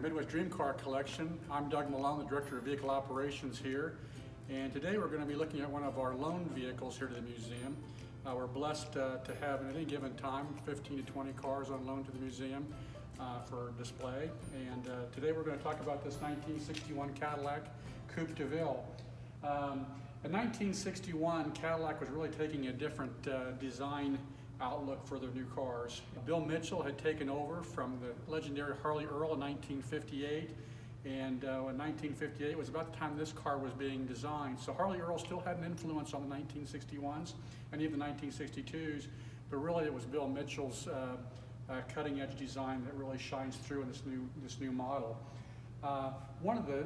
Midwest Dream Car Collection. I'm Doug Malone, the Director of Vehicle Operations here. And today we're going to be looking at one of our loan vehicles here to the museum. We're blessed to have at any given time 15 to 20 cars on loan to the museum for display. And today we're going to talk about this 1961 Cadillac Coupe De Ville. In 1961, Cadillac was really taking a different design outlook for their new cars. Bill Mitchell had taken over from the legendary Harley Earl in 1958, and in 1958 was about the time this car was being designed. So Harley Earl still had an influence on the 1961s and even the 1962s, but really it was Bill Mitchell's cutting edge design that really shines through in this new model. One of the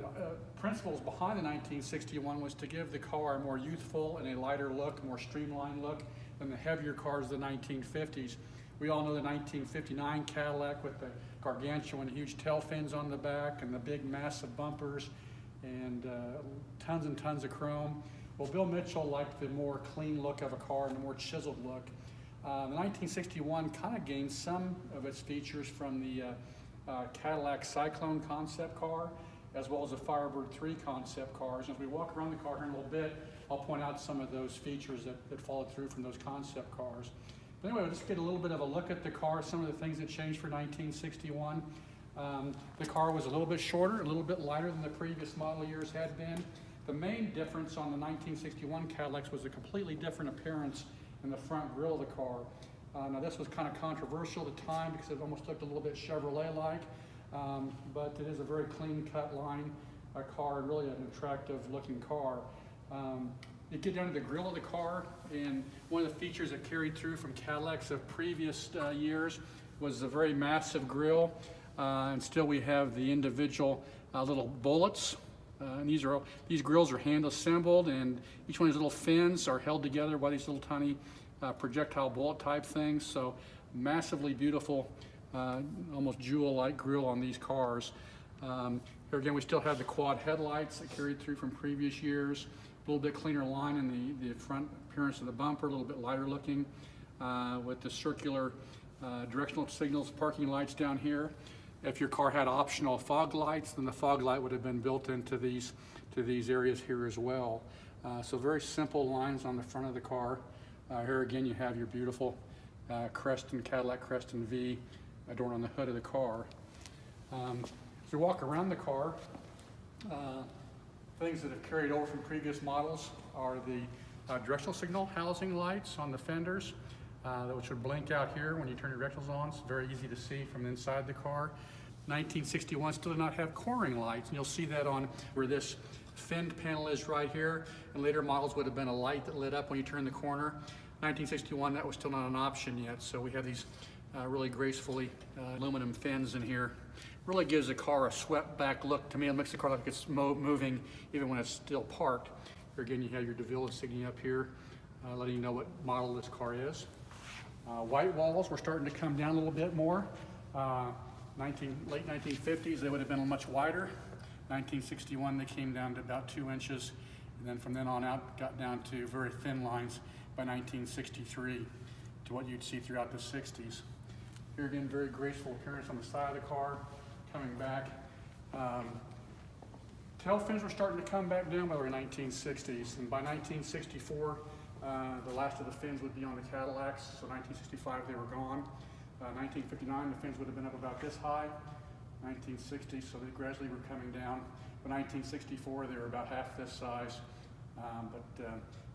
principles behind the 1961 was to give the car a more youthful and a lighter look, more streamlined look than the heavier cars of the 1950s. We all know the 1959 Cadillac with the gargantuan huge tail fins on the back and the big massive bumpers and tons and tons of chrome. Well, Bill Mitchell liked the more clean look of a car and the more chiseled look. The 1961 kind of gained some of its features from the Cadillac Cyclone concept car, as well as the Firebird 3 concept cars. As we walk around the car here in a little bit, I'll point out some of those features that followed through from those concept cars. But anyway, let's get a little bit of a look at the car, some of the things that changed for 1961. The car was a little bit shorter, a little bit lighter than the previous model years had been. The main difference on the 1961 Cadillacs was a completely different appearance in the front grille of the car. Now this was kind of controversial at the time because it almost looked a little bit Chevrolet-like, but it is a very clean-cut line car and really an attractive looking car. You get down to the grille of the car, and one of the features that carried through from Cadillacs of previous years was the very massive grille, and still we have the individual little bullets. And these grills are hand assembled, and each one of these little fins are held together by these little tiny projectile bullet type things. So massively beautiful, almost jewel-like grille on these cars. Here again, we still have the quad headlights that carried through from previous years. A little bit cleaner line in the front appearance of the bumper, a little bit lighter looking, with the circular directional signals, parking lights down here. If your car had optional fog lights, then the fog light would have been built into these areas here as well. So very simple lines on the front of the car. Here again, you have your beautiful Cadillac Creston V adorned on the hood of the car. As you walk around the car, things that have carried over from previous models are the directional signal housing lights on the fenders, which would blink out here when you turn your directionals on. It's very easy to see from inside the car. 1961 still did not have cornering lights, and you'll see that on where this fend panel is right here, and later models would have been a light that lit up when you turn the corner. 1961, that was still not an option yet, so we have these really gracefully aluminum fins in here. Really gives the car a swept back look. To me, it makes the car look like it's moving even when it's still parked. Here again, you have your De Ville insignia up here, letting you know what model this car is. White walls were starting to come down a little bit more. Late 1950s, they would have been much wider. 1961, they came down to about 2 inches, and then from then on out, got down to very thin lines by 1963 to what you'd see throughout the 60s. Here again, very graceful appearance on the side of the car, coming back. Tail fins were starting to come back down by the 1960s, and by 1964, the last of the fins would be on the Cadillacs, so 1965 they were gone. 1959, the fins would have been up about this high. 1960, so they gradually were coming down. By 1964, they were about half this size, but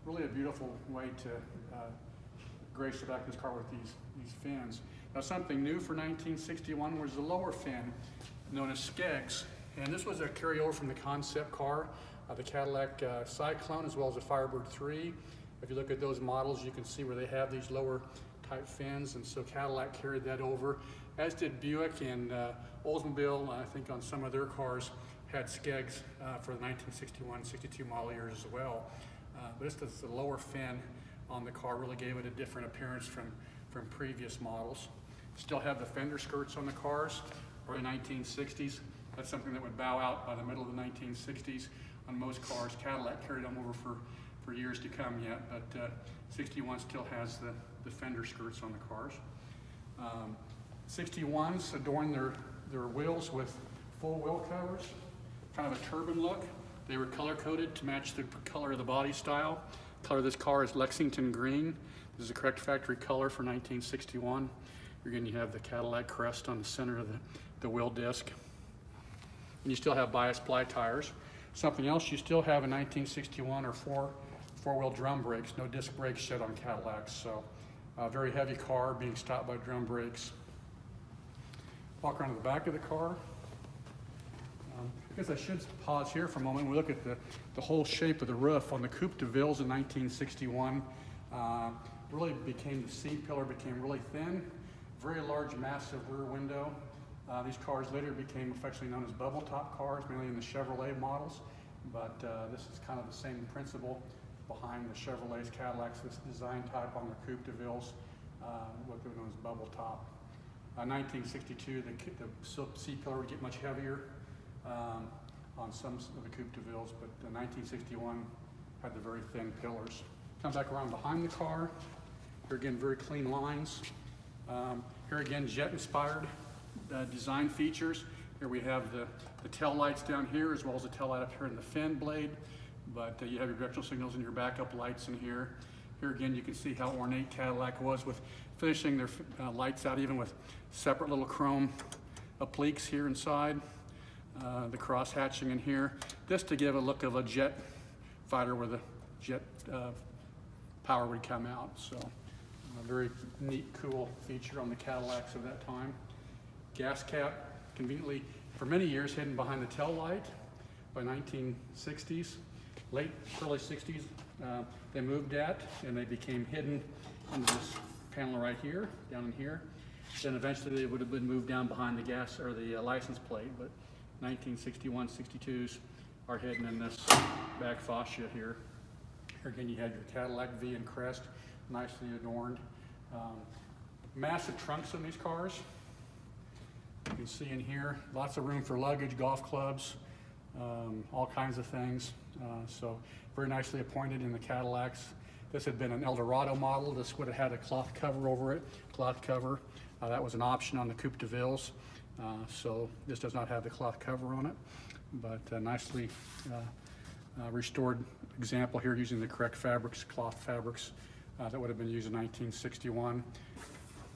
really a beautiful way to grace the back of this car with these fins. Now, something new for 1961 was the lower fin, known as skegs, and this was a carryover from the concept car, the Cadillac Cyclone, as well as the Firebird 3. If you look at those models, you can see where they have these lower type fins, and so Cadillac carried that over, as did Buick, and Oldsmobile, I think on some of their cars, had skegs for the 1961-62 model years as well. But this is the lower fin on the car, really gave it a different appearance from previous models. Still have the fender skirts on the cars, early 1960s. That's something that would bow out by the middle of the 1960s on most cars. Cadillac carried them over for years to come yet, but 61 still has the fender skirts on the cars. 61s adorn their wheels with full wheel covers, kind of a turban look. They were color coded to match the color of the body style. Color of this car is Lexington green. This is the correct factory color for 1961. Again, you have the Cadillac crest on the center of the wheel disc. And you still have bias ply tires. Something else, you still have a 1961 or four-wheel drum brakes, no disc brakes yet on Cadillacs. So a very heavy car being stopped by drum brakes. Walk around to the back of the car. I guess I should pause here for a moment. We look at the whole shape of the roof on the Coupe De Villes in 1961. Really became, the seat pillar became really thin, very large, massive rear window. These cars later became affectionately known as bubble top cars, mainly in the Chevrolet models. But this is kind of the same principle behind the Chevrolets, Cadillacs, this design type on the Coupe De Villes, what they're known as bubble top. 1962, the seat pillar would get much heavier on some of the Coupe De Villes, but the 1961 had the very thin pillars. Come back around behind the car. Here again, very clean lines. Here again, jet-inspired design features. Here we have the tail lights down here, as well as the tail light up here in the fin blade. But you have your directional signals and your backup lights in here. Here again, you can see how ornate Cadillac was with finishing their lights out, even with separate little chrome appliques here inside. The cross hatching in here, this to give a look of a jet fighter where the jet power would come out. So a very neat, cool feature on the Cadillacs of that time. Gas cap, conveniently for many years hidden behind the tail light. By 1960s, early 60s, they moved that and they became hidden under this panel right here, down in here. Then eventually they would have been moved down behind the gas or the license plate, but 1961, 62s are hidden in this back fascia here. Here again, you have your Cadillac V and crest, nicely adorned. Massive trunks in these cars. You can see in here, lots of room for luggage, golf clubs, all kinds of things. So very nicely appointed in the Cadillacs. This had been an Eldorado model. This would have had a cloth cover over it, cloth cover. That was an option on the Coupe De Villes. So this does not have the cloth cover on it, but nicely restored example here using the correct fabrics, cloth fabrics that would have been used in 1961.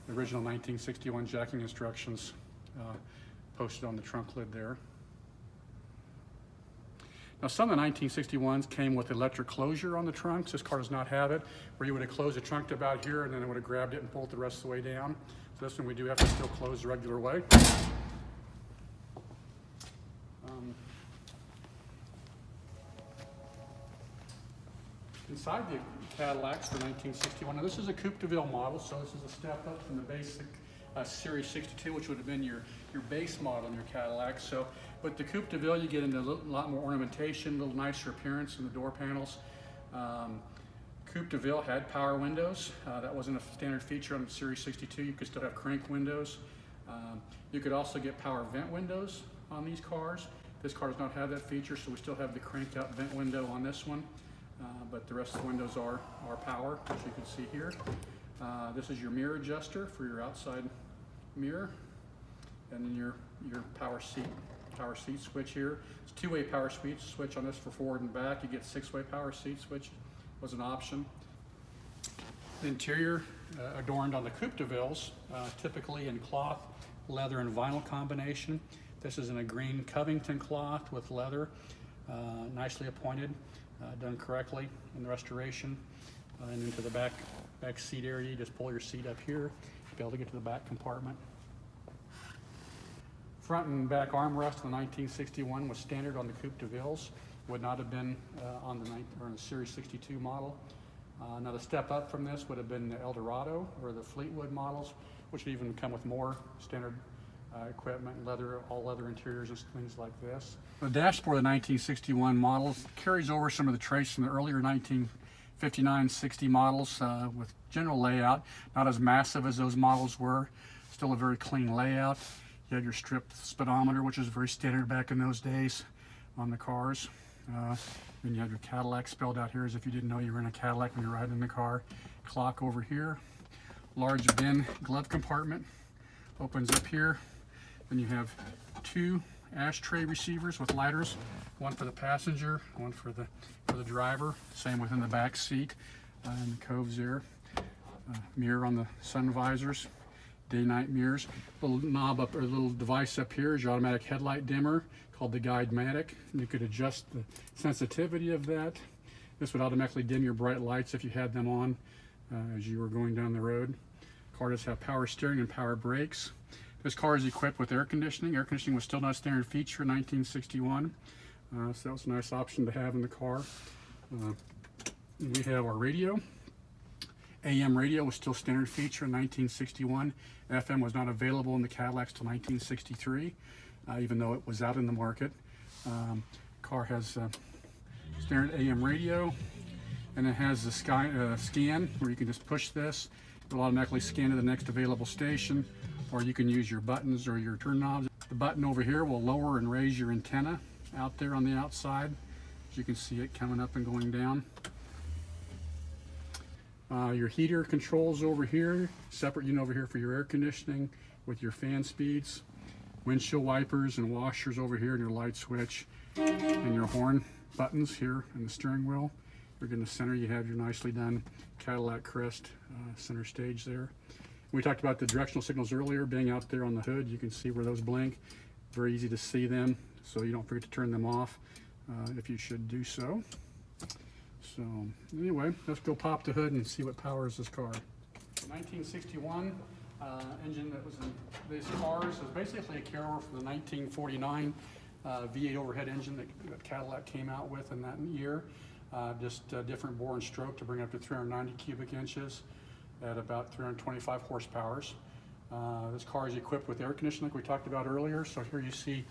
The original 1961 jacking instructions posted on the trunk lid there. Now some of the 1961s came with electric closure on the trunks. This car does not have it, where you would have closed the trunk to about here and then it would have grabbed it and pulled the rest of the way down. So this one we do have to still close the regular way. Inside the Cadillacs for 1961, now this is a Coupe De Ville model, so this is a step up from the basic Series 62, which would have been your base model in your Cadillac. So with the Coupe De Ville, you get into a lot more ornamentation, a little nicer appearance in the door panels. Coupe De Ville had power windows. That wasn't a standard feature on the Series 62. You could still have crank windows. You could also get power vent windows on these cars. This car does not have that feature, so we still have the cranked out vent window on this one. But the rest of the windows are power, as you can see here. This is your mirror adjuster for your outside mirror, and then your power seat switch here. It's two-way power switch on this for forward and back. You get six-way power seat switch was an option. The interior adorned on the Coupe De Villes, typically in cloth, leather, and vinyl combination. This is in a green Covington cloth with leather, nicely appointed, done correctly in the restoration. And into the back seat area, you just pull your seat up here to be able to get to the back compartment. Front and back armrest in the 1961 was standard on the Coupe De Villes. Would not have been on the Series 62 model. Now the step up from this would have been the Eldorado or the Fleetwood models, which would even come with more standard equipment, all leather interiors and things like this. The dashboard of the 1961 models carries over some of the traits from the earlier 1959-60 models with general layout, not as massive as those models were, still a very clean layout. You had your strip speedometer, which was very standard back in those days on the cars. Then you have your Cadillac spelled out here as if you didn't know you were in a Cadillac when you're riding in the car. Clock over here. Large bin glove compartment opens up here. Then you have two ashtray receivers with lighters, one for the passenger, one for the driver. Same within the back seat and the coves there. Mirror on the sun visors, day-night mirrors. Little knob up, or little device up here is your automatic headlight dimmer called the Guide-matic. And you could adjust the sensitivity of that. This would automatically dim your bright lights if you had them on as you were going down the road. Car does have power steering and power brakes. This car is equipped with air conditioning. Air conditioning was still not a standard feature in 1961, so that was a nice option to have in the car. We have our radio. AM radio was still standard feature in 1961. FM was not available in the Cadillacs till 1963, even though it was out in the market. Car has standard AM radio, and it has the scan where you can just push this. It'll automatically scan to the next available station, or you can use your buttons or your turn knobs. The button over here will lower and raise your antenna out there on the outside. As you can see it coming up and going down. Your heater controls over here, separate unit over here for your air conditioning with your fan speeds. Windshield wipers and washers over here, and your light switch, and your horn buttons here in the steering wheel. You're in the center, you have your nicely done Cadillac crest center stage there. We talked about the directional signals earlier, being out there on the hood. You can see where those blink. Very easy to see them, so you don't forget to turn them off if you should do so. So anyway, let's go pop the hood and see what powers this car. 1961 engine that was in these cars is basically a carryover from the 1949 V8 overhead engine that Cadillac came out with in that year. Just a different bore and stroke to bring up to 390 cubic inches at about 325 horsepower. This car is equipped with air conditioning like we talked about earlier. So here you see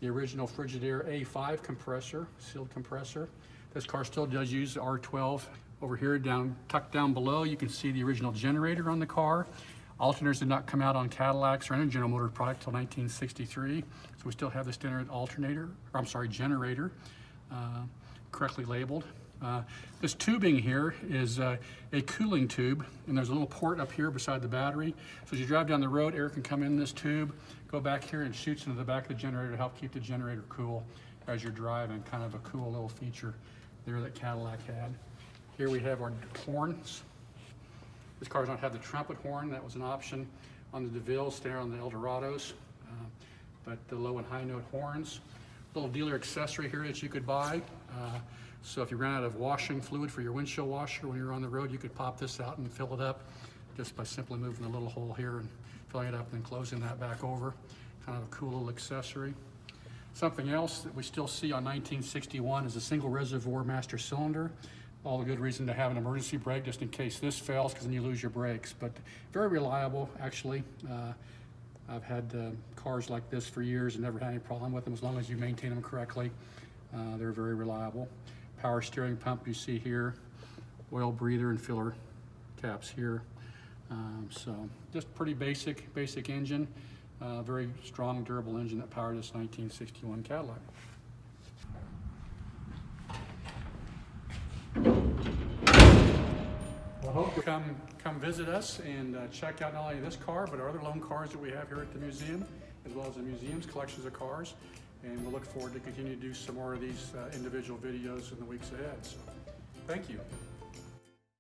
the original Frigidaire A5 compressor, sealed compressor. This car still does use the R12. Over here, tucked down below, you can see the original generator on the car. Alternators did not come out on Cadillacs or any General Motors product until 1963. So we still have the standard generator correctly labeled. This tubing here is a cooling tube, and there's a little port up here beside the battery. So as you drive down the road, air can come in this tube, go back here and shoots into the back of the generator to help keep the generator cool as you're driving. Kind of a cool little feature there that Cadillac had. Here we have our horns. This car does not have the trumpet horn. That was an option on the De Ville, standard on the Eldorados, but the low and high note horns. Little dealer accessory here that you could buy. So if you ran out of washing fluid for your windshield washer when you're on the road, you could pop this out and fill it up just by simply moving the little hole here and filling it up and then closing that back over. Kind of a cool little accessory. Something else that we still see on 1961 is a single reservoir master cylinder. All the good reason to have an emergency brake just in case this fails, because then you lose your brakes. But very reliable, actually. I've had cars like this for years and never had any problem with them as long as you maintain them correctly. They're very reliable. Power steering pump you see here, oil breather and filler caps here. So just pretty basic engine. Very strong, durable engine that powered this 1961 Cadillac. Well, I hope you come visit us and check out not only this car, but our other loan cars that we have here at the museum, as well as the museum's collections of cars. And we'll look forward to continue to do some more of these individual videos in the weeks ahead. So, thank you.